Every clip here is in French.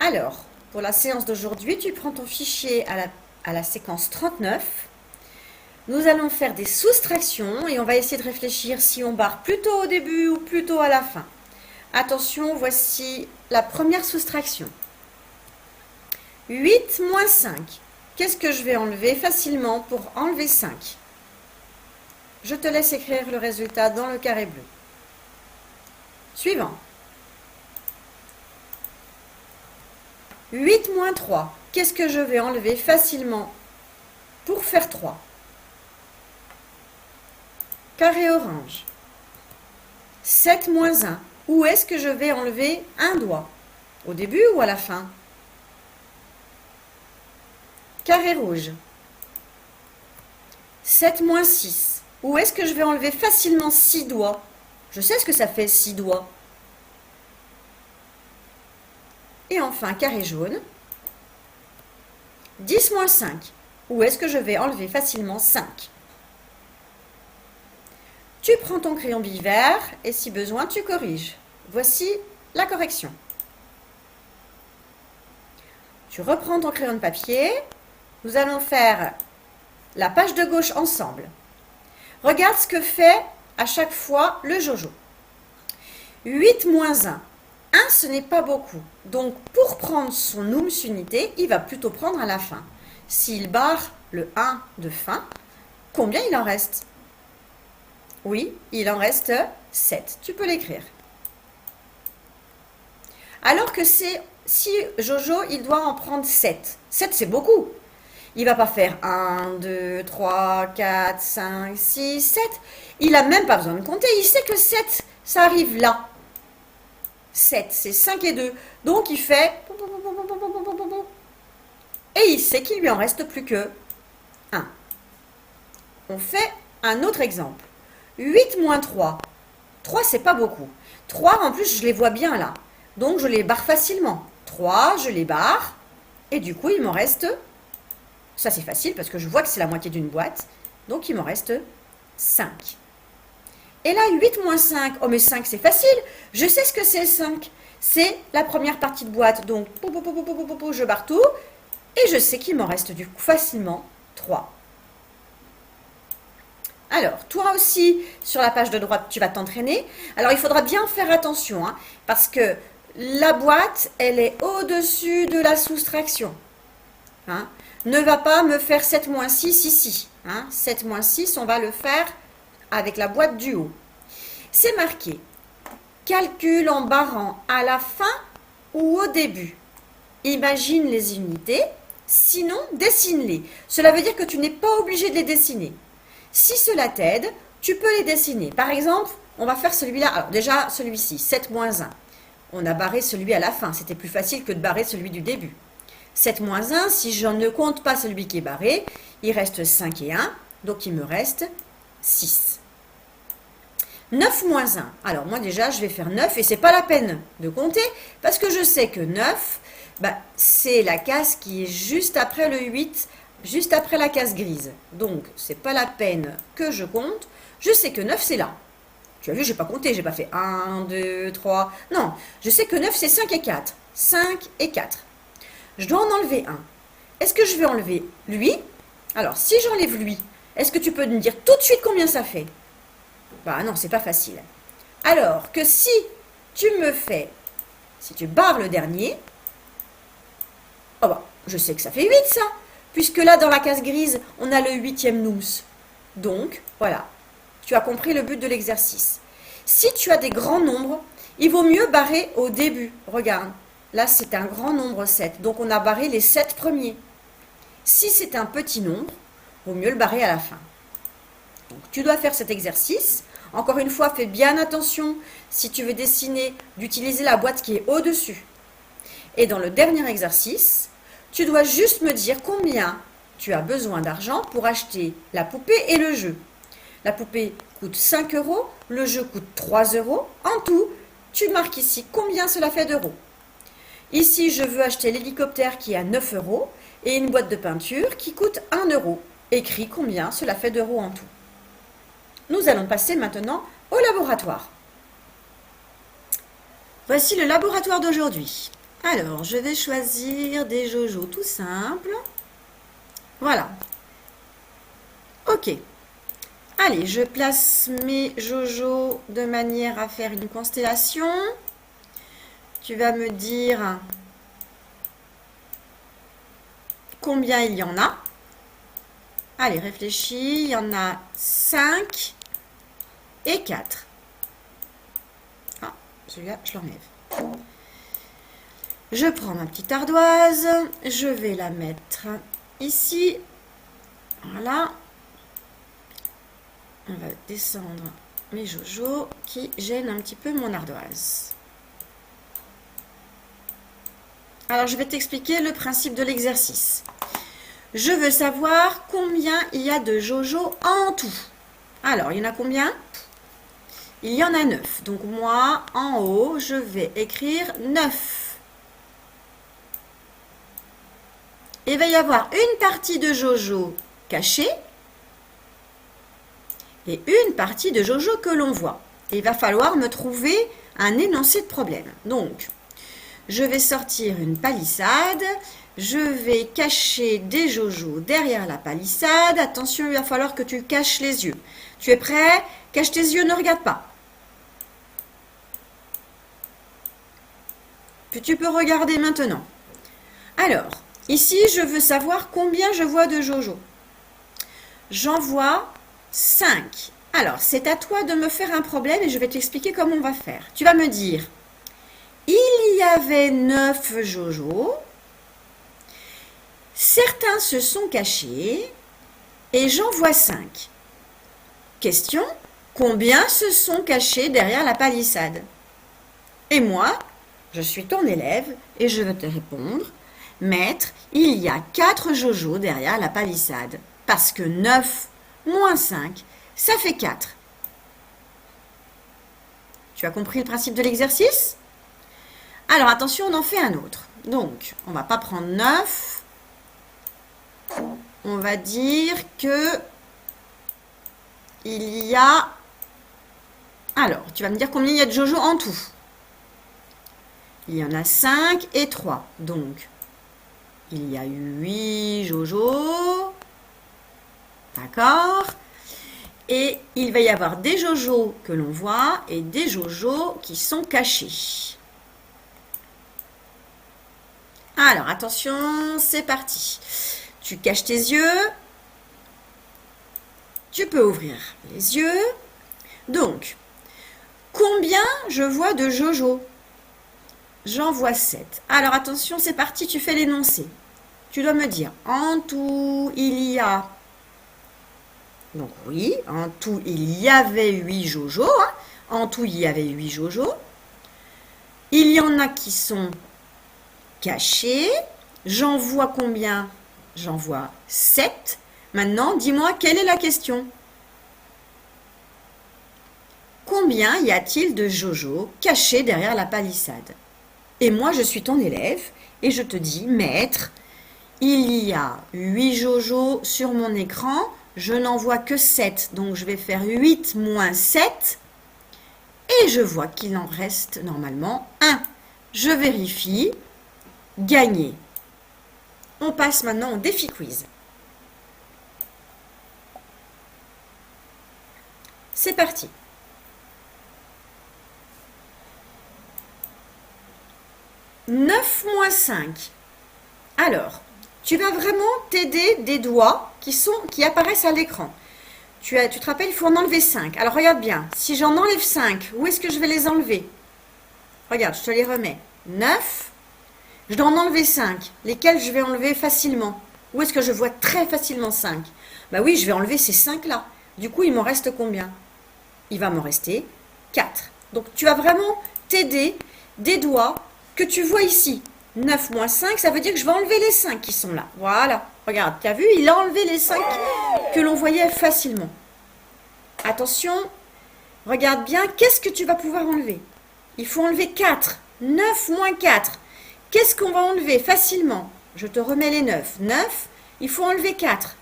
Alors, pour la séance d'aujourd'hui, tu prends ton fichier à la séquence 39. Nous allons faire des soustractions et on va essayer de réfléchir si on barre plutôt au début ou plutôt à la fin. Attention, voici la première soustraction. 8 moins 5. Qu'est-ce que je vais enlever facilement pour enlever 5? Je te laisse écrire le résultat dans le carré bleu. Suivant. 8 moins 3. Qu'est-ce que je vais enlever facilement pour faire 3? Carré orange. 7 moins 1. Où est-ce que je vais enlever un doigt? Au début ou à la fin? Carré rouge. 7 moins 6. Où est-ce que je vais enlever facilement 6 doigts? Je sais ce que ça fait 6 doigts. Et enfin, carré jaune. 10 moins 5. Où est-ce que je vais enlever facilement 5? Tu prends ton crayon bivert et si besoin, tu corriges. Voici la correction. Tu reprends ton crayon de papier. Nous allons faire la page de gauche ensemble. Regarde ce que fait à chaque fois le Jojo. 8 moins 1. 1, ce n'est pas beaucoup. Donc, pour prendre son nums unité, il va plutôt prendre à la fin. S'il barre le 1 de fin, combien il en reste? Oui, il en reste 7. Tu peux l'écrire. Alors que si Jojo, il doit en prendre 7. 7, c'est beaucoup. Il ne va pas faire 1, 2, 3, 4, 5, 6, 7. Il n'a même pas besoin de compter. Il sait que 7, ça arrive là. 7, c'est 5 et 2. Donc, il fait... Et il sait qu'il lui en reste plus que 1. On fait un autre exemple. 8 moins 3. 3, c'est pas beaucoup. 3, en plus, je les vois bien là. Donc, je les barre facilement. 3, je les barre. Et du coup, il m'en reste... Ça, c'est facile parce que je vois que c'est la moitié d'une boîte. Donc, il m'en reste 5. Et là, 8 moins 5. Oh, mais 5, c'est facile. Je sais ce que c'est 5. C'est la première partie de boîte. Donc, je barre tout. Et je sais qu'il m'en reste du coup facilement 3. Alors, toi aussi, sur la page de droite, tu vas t'entraîner. Alors, il faudra bien faire attention, hein, parce que la boîte, elle est au-dessus de la soustraction. Hein. Ne va pas me faire 7 moins 6 ici. Hein. 7 moins 6, on va le faire avec la boîte du haut. C'est marqué « Calcul en barrant à la fin ou au début ». Imagine les unités, sinon dessine-les. Cela veut dire que tu n'es pas obligé de les dessiner. Si cela t'aide, tu peux les dessiner. Par exemple, on va faire celui-là. Alors déjà, celui-ci, 7 moins 1. On a barré celui à la fin. C'était plus facile que de barrer celui du début. 7 moins 1, si je ne compte pas celui qui est barré, il reste 5 et 1. Donc, il me reste 6. 9 moins 1. Alors, moi déjà, je vais faire 9 et ce n'est pas la peine de compter parce que je sais que 9, c'est la case qui est juste après le 8, juste après la case grise. Donc, ce n'est pas la peine que je compte. Je sais que 9, c'est là. Tu as vu, je n'ai pas compté, je n'ai pas fait 1, 2, 3. Non, je sais que 9, c'est 5 et 4. 5 et 4. Je dois en enlever un. Est-ce que je vais enlever lui? Alors, si j'enlève lui, est-ce que tu peux me dire tout de suite combien ça fait? Bah non, c'est pas facile. Alors que si tu barres le dernier, oh bah, je sais que ça fait 8 ça, puisque là, dans la case grise, on a le 8e nums. Donc, voilà, tu as compris le but de l'exercice. Si tu as des grands nombres, il vaut mieux barrer au début. Regarde. Là, c'est un grand nombre 7. Donc, on a barré les 7 premiers. Si c'est un petit nombre, il vaut mieux le barrer à la fin. Donc, tu dois faire cet exercice. Encore une fois, fais bien attention, si tu veux dessiner, d'utiliser la boîte qui est au-dessus. Et dans le dernier exercice, tu dois juste me dire combien tu as besoin d'argent pour acheter la poupée et le jeu. La poupée coûte 5 €, le jeu coûte 3 €. En tout, tu marques ici combien cela fait d'euros. Ici, je veux acheter l'hélicoptère qui est à 9 € et une boîte de peinture qui coûte 1 €. Écris combien cela fait d'euros en tout. Nous allons passer maintenant au laboratoire. Voici le laboratoire d'aujourd'hui. Alors, je vais choisir des Jojo tout simples. Voilà. Ok. Allez, je place mes Jojo de manière à faire une constellation. Tu vas me dire combien il y en a. Allez, réfléchis. Il y en a 5 et 4. Ah, celui-là, je l'enlève. Je prends ma petite ardoise. Je vais la mettre ici. Voilà. On va descendre mes Jojo qui gênent un petit peu mon ardoise. Alors, je vais t'expliquer le principe de l'exercice. Je veux savoir combien il y a de Jojo en tout. Alors, il y en a combien? Il y en a 9. Donc, moi, en haut, je vais écrire 9. Il va y avoir une partie de Jojo cachée et une partie de Jojo que l'on voit. Et il va falloir me trouver un énoncé de problème. Donc, je vais sortir une palissade. Je vais cacher des Jojo derrière la palissade. Attention, il va falloir que tu caches les yeux. Tu es prêt? Cache tes yeux, ne regarde pas. Puis tu peux regarder maintenant. Alors, ici, je veux savoir combien je vois de Jojo. J'en vois 5. Alors, c'est à toi de me faire un problème et je vais t'expliquer comment on va faire. Tu vas me dire, il y avait 9 Jojo. Certains se sont cachés et j'en vois 5. Question, combien se sont cachés derrière la palissade? Et moi, je suis ton élève et je vais te répondre, maître, il y a 4 Jojo derrière la palissade. Parce que 9 moins 5, ça fait 4. Tu as compris le principe de l'exercice? Alors attention, on en fait un autre. Donc, on ne va pas prendre 9. On va dire que il y a... Alors, tu vas me dire combien il y a de Jojo en tout. Il y en a 5 et 3. Donc, il y a 8 Jojo. D'accord? Et il va y avoir des Jojo que l'on voit et des Jojo qui sont cachés. Alors, attention, c'est parti. Tu caches tes yeux. Tu peux ouvrir les yeux. Donc, combien je vois de Jojo? J'en vois 7. Alors, attention, c'est parti, tu fais l'énoncé. Tu dois me dire, en tout, il y a... Donc oui, en tout, il y avait 8 Jojo. Hein. En tout, il y avait 8 Jojo. Il y en a qui sont cachés. J'en vois combien? J'en vois 7. Maintenant, dis-moi, quelle est la question? Combien y a-t-il de Jojo cachés derrière la palissade? Et moi, je suis ton élève et je te dis, maître, il y a 8 Jojo sur mon écran. Je n'en vois que 7, donc je vais faire 8 moins 7. Et je vois qu'il en reste normalement 1. Je vérifie. Gagné. On passe maintenant au défi quiz. C'est parti. « 9 moins 5. » Alors, tu vas vraiment t'aider des doigts qui apparaissent à l'écran. Tu te rappelles, il faut en enlever 5. Alors, regarde bien. Si j'en enlève 5, où est-ce que je vais les enlever? Regarde, je te les remets. 9. Je dois en enlever 5. Lesquels je vais enlever facilement? Où est-ce que je vois très facilement 5? Bah oui, je vais enlever ces 5-là. Du coup, il m'en reste combien? Il va m'en rester 4. Donc, tu vas vraiment t'aider des doigts que tu vois ici. 9 moins 5, ça veut dire que je vais enlever les 5 qui sont là. Voilà. Regarde, tu as vu, il a enlevé les 5 que l'on voyait facilement. Attention, regarde bien, qu'est-ce que tu vas pouvoir enlever? Il faut enlever 4. 9 moins 4. Qu'est-ce qu'on va enlever facilement? Je te remets les 9. 9, il faut enlever 4.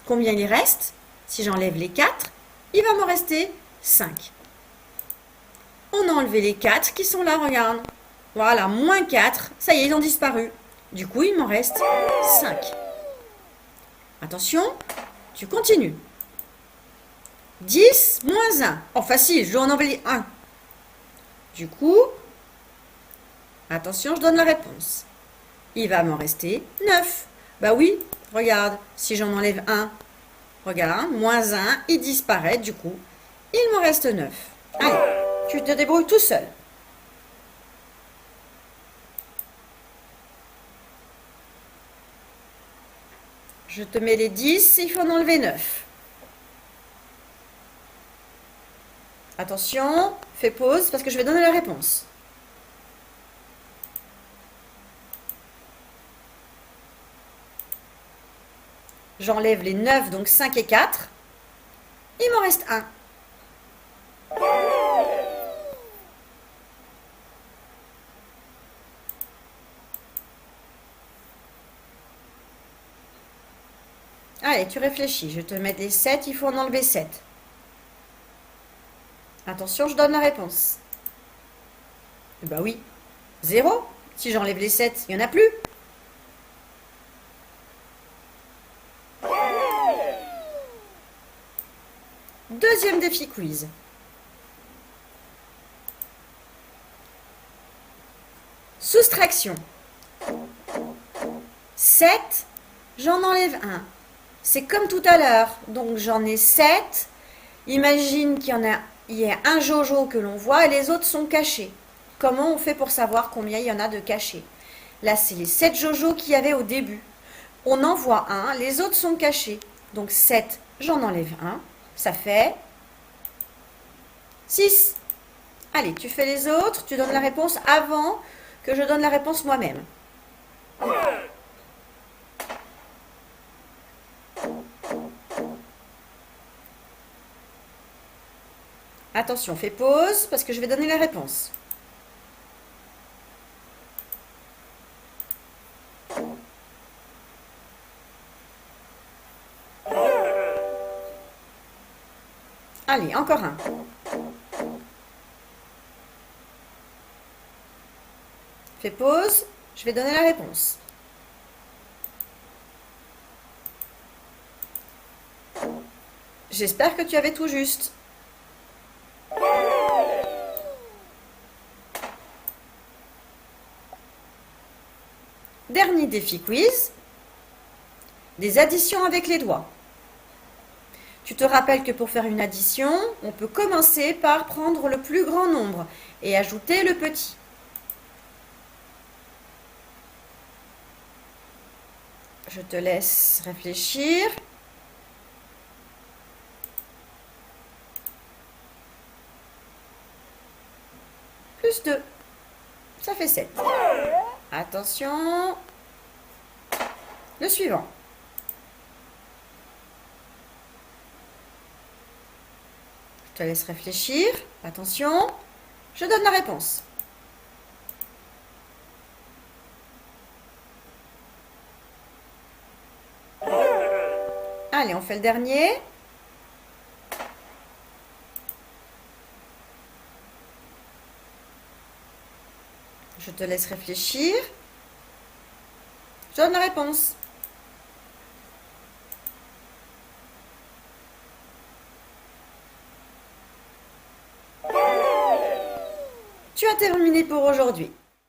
Combien il reste? Si j'enlève les 4, il va me rester 5. On a enlevé les 4 qui sont là, regarde. Voilà, moins 4. Ça y est, ils ont disparu. Du coup, il m'en reste 5. Attention, tu continues. 10 moins 1. Oh, facile, je dois en enlever 1. Du coup, attention, je donne la réponse. Il va m'en rester 9. Bah oui, regarde, si j'en enlève 1, regarde, moins 1, il disparaît, du coup, il m'en reste 9. Allez, tu te débrouilles tout seul. Je te mets les 10, il faut en enlever 9. Attention, fais pause parce que je vais donner la réponse. J'enlève les 9, donc 5 et 4. Il m'en reste 1. Allez, tu réfléchis. Je vais te mettre les 7, il faut en enlever 7. Attention, je donne la réponse. Bah oui, 0. Si j'enlève les 7, il n'y en a plus. Deuxième défi quiz. Soustraction. 7, j'en enlève 1. C'est comme tout à l'heure. Donc j'en ai 7. Imagine il y a un jojo que l'on voit et les autres sont cachés. Comment on fait pour savoir combien il y en a de cachés? Là, c'est les 7 jojos qu'il y avait au début. On en voit un, les autres sont cachés. Donc 7, j'en enlève 1. Ça fait 6. Allez, tu fais les autres, tu donnes la réponse avant que je donne la réponse moi-même. Attention, fais pause parce que je vais donner la réponse. Allez, encore un. Fais pause, je vais donner la réponse. J'espère que tu avais tout juste. Dernier défi quiz, des additions avec les doigts. Tu te rappelles que pour faire une addition, on peut commencer par prendre le plus grand nombre et ajouter le petit. Je te laisse réfléchir. Plus 2, ça fait 7. Attention, le suivant. Je te laisse réfléchir. Attention, je donne la réponse. Allez, on fait le dernier. Je te laisse réfléchir. Je donne la réponse. Tu as terminé pour aujourd'hui.